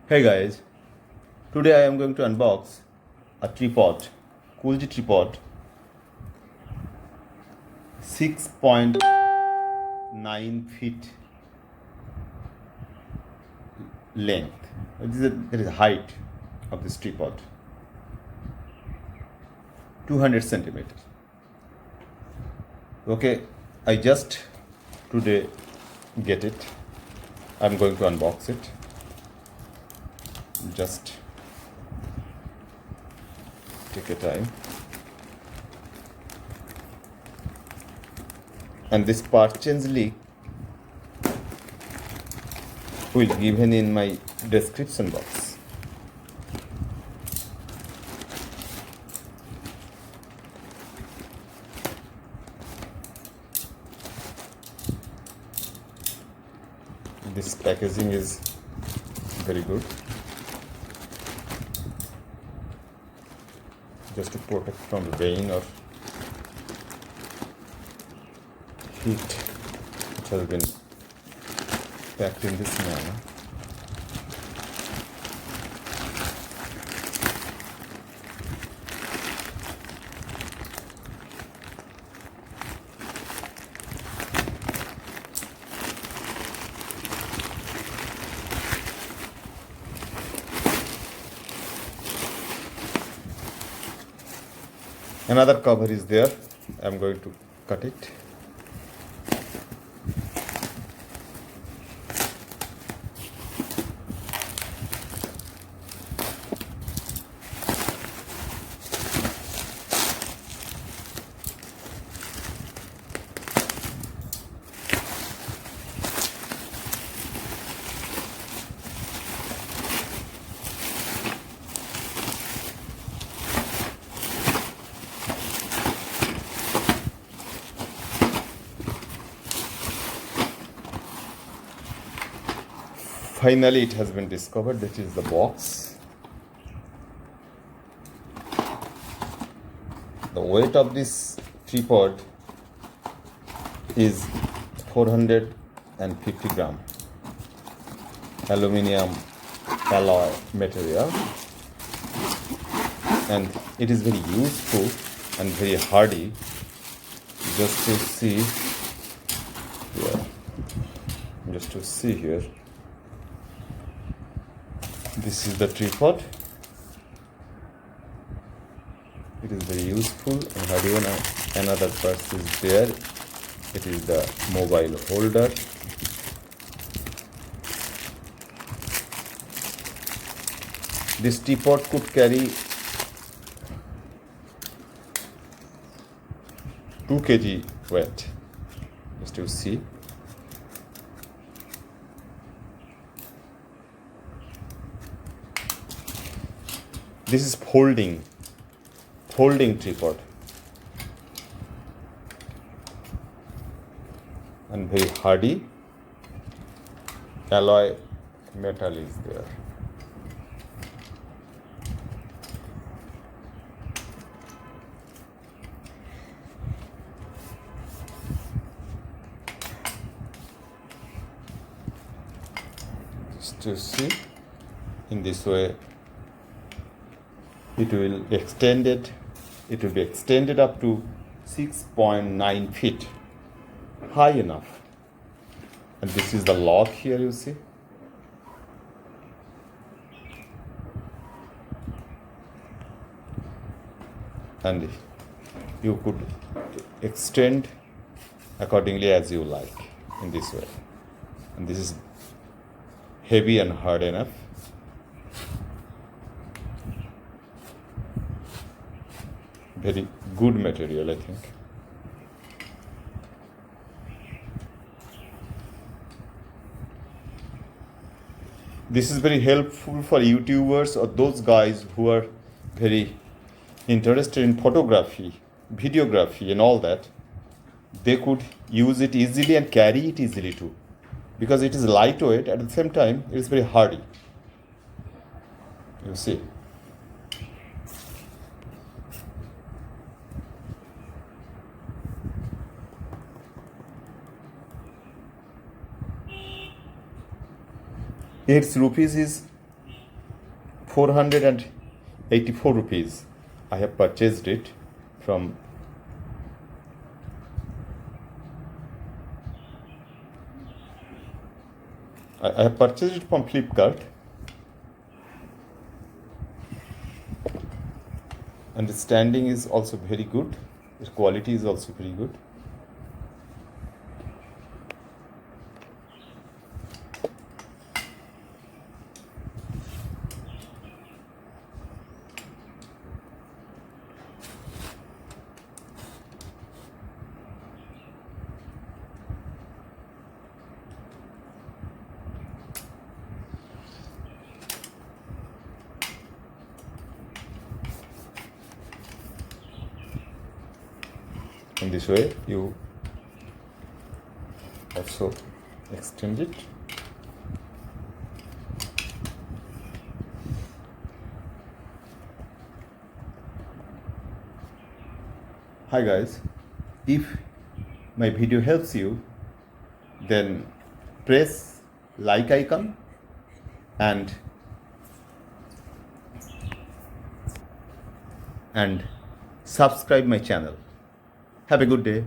Hey guys, today I am going to unbox a tripod, KLUZIE tripod, 6.9 feet length. That is the height of this tripod, 200 centimeters. Okay, I just today get it. I'm going to unbox it. Just take a time. And this purchase link will be given in my description box. This packaging is very good. Just to protect from rain or heat, it has been packed in this manner. Another cover is there. I'm going to cut it. Finally, it has been discovered. This is the box. The weight of this tripod is 450 gram. Aluminium alloy material, and it is very useful and very hardy. Just to see here. This is the tripod. It is very useful and hardy. Another part is there. It is the mobile holder. This tripod could carry 2 kg weight. Just to see. This is folding tripod, and very hardy. Alloy metal is there. Just to see, in this way, it will be extended up to 6.9 feet, high enough. And this is the lock here, you see. And you could extend accordingly as you like in this way. And this is heavy and hard enough. Very good material, I think. This is very helpful for YouTubers or those guys who are very interested in photography, videography and all that. They could use it easily and carry it easily too, because it is lightweight. At the same time, it is very hardy. You see. Its rupees is 484 rupees. I have purchased it from I have purchased it from Flipkart, and the standing is also very good. The quality is also very good. In this way, you also extend it. Hi guys, if my video helps you, then press like icon and subscribe my channel. Have a good day.